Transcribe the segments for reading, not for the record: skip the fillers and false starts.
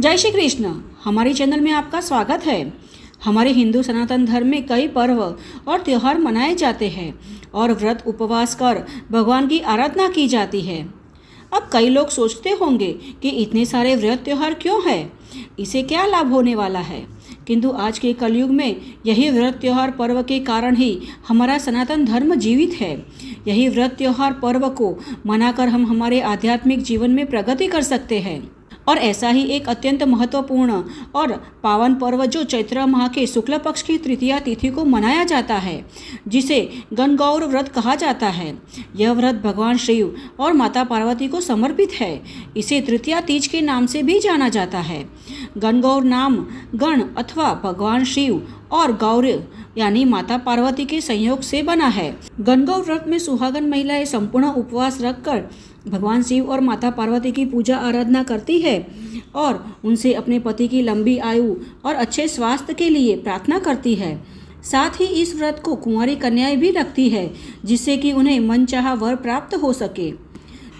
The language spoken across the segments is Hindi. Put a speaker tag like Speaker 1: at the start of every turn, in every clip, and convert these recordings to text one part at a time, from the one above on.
Speaker 1: जय श्री कृष्ण। हमारे चैनल में आपका स्वागत है। हमारे हिंदू सनातन धर्म में कई पर्व और त्यौहार मनाए जाते हैं और व्रत उपवास कर भगवान की आराधना की जाती है। अब कई लोग सोचते होंगे कि इतने सारे व्रत त्यौहार क्यों है, इसे क्या लाभ होने वाला है। किंतु आज के कलयुग में यही व्रत त्यौहार पर्व के कारण ही हमारा सनातन धर्म जीवित है। यही व्रत त्यौहार पर्व को मनाकर हम हमारे आध्यात्मिक जीवन में प्रगति कर सकते हैं। और ऐसा ही एक अत्यंत महत्वपूर्ण और पावन पर्व जो चैत्र माह के शुक्ल पक्ष की तृतीया तिथि को मनाया जाता है, जिसे गणगौर व्रत कहा जाता है। यह व्रत भगवान शिव और माता पार्वती को समर्पित है। इसे तृतीया तीज के नाम से भी जाना जाता है। गणगौर नाम गण अथवा भगवान शिव और गौर यानी माता पार्वती के संयोग से बना है। गणगौर व्रत में सुहागन महिलाएं संपूर्ण उपवास रखकर भगवान शिव और माता पार्वती की पूजा आराधना करती है और उनसे अपने पति की लंबी आयु और अच्छे स्वास्थ्य के लिए प्रार्थना करती है। साथ ही इस व्रत को कुंवारी कन्याएं भी रखती है, जिससे कि उन्हें मनचाहा वर प्राप्त हो सके।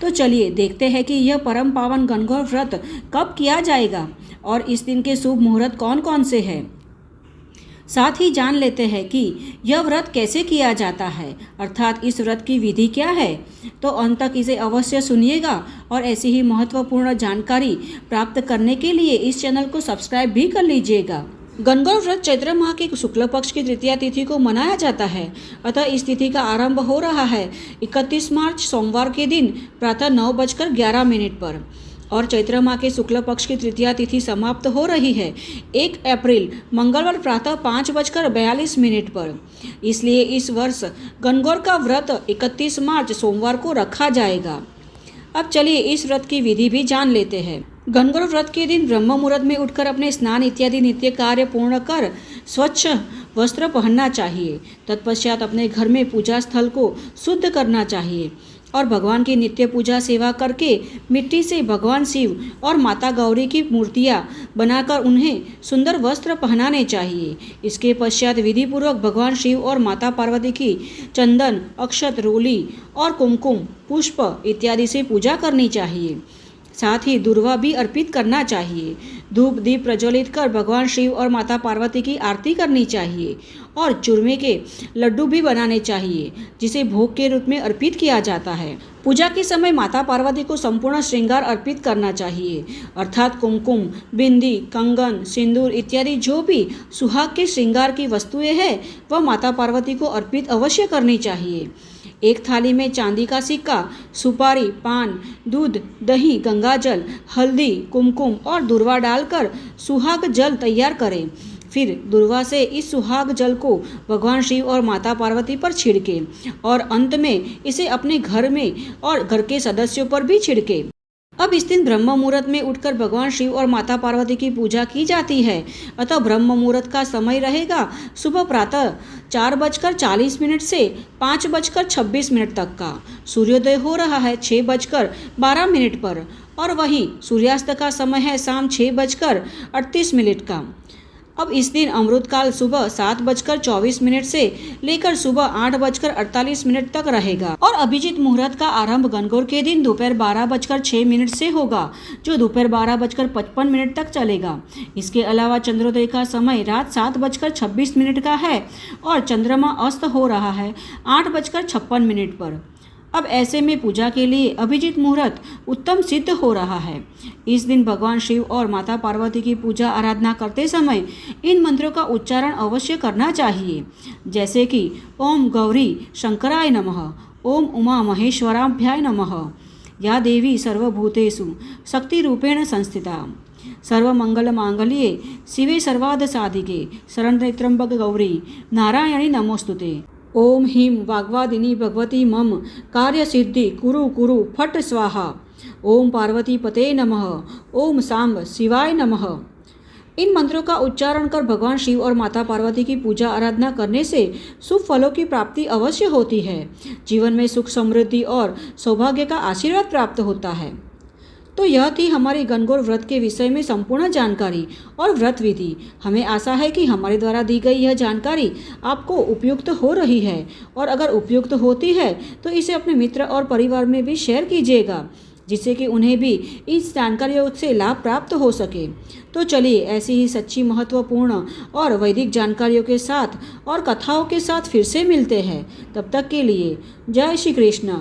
Speaker 1: तो चलिए देखते हैं कि यह परम पावन गणगौर व्रत कब किया जाएगा और इस दिन के शुभ मुहूर्त कौन कौन से हैं। साथ ही जान लेते हैं कि यह व्रत कैसे किया जाता है, अर्थात इस व्रत की विधि क्या है। तो अंत तक इसे अवश्य सुनिएगा और ऐसी ही महत्वपूर्ण जानकारी प्राप्त करने के लिए इस चैनल को सब्सक्राइब भी कर लीजिएगा। गणगौर व्रत चैत्र माह के शुक्ल पक्ष की तृतीया तिथि को मनाया जाता है। अतः इस तिथि का आरंभ हो रहा है 31 मार्च सोमवार के दिन प्रातः 9:11 पर और चैत्र माह के शुक्ल पक्ष की तृतीया तिथि समाप्त हो रही है 1 अप्रैल मंगलवार प्रातः 5:42 पर। इसलिए इस वर्ष गणगौर का व्रत 31 मार्च सोमवार को रखा जाएगा। अब चलिए इस व्रत की विधि भी जान लेते हैं। गणगौर व्रत के दिन ब्रह्म मुहूर्त में उठकर अपने स्नान इत्यादि नित्य कार्य पूर्ण कर स्वच्छ वस्त्र पहनना चाहिए। तत्पश्चात अपने घर में पूजा स्थल को शुद्ध करना चाहिए और भगवान की नित्य पूजा सेवा करके मिट्टी से भगवान शिव और माता गौरी की मूर्तियाँ बनाकर उन्हें सुंदर वस्त्र पहनाने चाहिए। इसके पश्चात विधि पूर्वक भगवान शिव और माता पार्वती की चंदन, अक्षत, रोली और कुमकुम, पुष्प इत्यादि से पूजा करनी चाहिए। साथ ही दुर्वा भी अर्पित करना चाहिए। धूप दीप प्रज्वलित कर भगवान शिव और माता पार्वती की आरती करनी चाहिए और चूरमे के लड्डू भी बनाने चाहिए, जिसे भोग के रूप में अर्पित किया जाता है। पूजा के समय माता पार्वती को संपूर्ण श्रृंगार अर्पित करना चाहिए, अर्थात कुमकुम, बिंदी, कंगन, सिंदूर इत्यादि जो भी सुहाग के श्रृंगार की वस्तुएं हैं वह माता पार्वती को अर्पित अवश्य करनी चाहिए। एक थाली में चांदी का सिक्का, सुपारी, पान, दूध, दही, गंगाजल, हल्दी, कुमकुम और दुर्वा डालकर सुहाग जल तैयार करें। फिर दुर्वा से इस सुहाग जल को भगवान शिव और माता पार्वती पर छिड़के और अंत में इसे अपने घर में और घर के सदस्यों पर भी छिड़के। अब इस दिन ब्रह्म मुहूर्त में उठकर भगवान शिव और माता पार्वती की पूजा की जाती है। अतः ब्रह्म मुहूर्त का समय रहेगा सुबह प्रातः 4:40 से 5:26 तक का। सूर्योदय हो रहा है 6:12 पर और वहीं सूर्यास्त का समय है शाम 6:38 का। अब इस दिन अमृतकाल सुबह 7:24 से लेकर सुबह 8:48 तक रहेगा और अभिजीत मुहूर्त का आरंभ गणगौर के दिन दोपहर 12:06 से होगा, जो दोपहर 12:55 तक चलेगा। इसके अलावा चंद्रोदय का समय रात 7:26 का है और चंद्रमा अस्त हो रहा है 8:56 पर। अब ऐसे में पूजा के लिए अभिजीत मुहूर्त उत्तम सिद्ध हो रहा है। इस दिन भगवान शिव और माता पार्वती की पूजा आराधना करते समय इन मंत्रों का उच्चारण अवश्य करना चाहिए, जैसे कि ओम गौरी शंकराय नमः, ओम उमा महेश्वराभ्याय नमः, या देवी सर्वभूतेषु शक्ति रूपेण संस्थिता, सर्वमंगल मांगल्ये शिवे सर्वार्थ साधिके शरण्ये त्र्यंबके गौरी नारायणी नमोस्तुते। ओम ह्रीं वाग्वादिनी भगवती मम कार्य सिद्धि कुरु कुरु फट स्वाहा। ओम पार्वती पते नमः, ओम सांब शिवाय नमः। इन मंत्रों का उच्चारण कर भगवान शिव और माता पार्वती की पूजा आराधना करने से शुभ फलों की प्राप्ति अवश्य होती है। जीवन में सुख, समृद्धि और सौभाग्य का आशीर्वाद प्राप्त होता है। तो यह थी हमारी गणगौर व्रत के विषय में संपूर्ण जानकारी और व्रत विधि। हमें आशा है कि हमारे द्वारा दी गई यह जानकारी आपको उपयुक्त हो रही है और अगर उपयुक्त होती है तो इसे अपने मित्र और परिवार में भी शेयर कीजिएगा, जिससे कि उन्हें भी इस जानकारियों से लाभ प्राप्त हो सके। तो चलिए ऐसी ही सच्ची, महत्वपूर्ण और वैदिक जानकारियों के साथ और कथाओं के साथ फिर से मिलते हैं। तब तक के लिए जय श्री कृष्ण।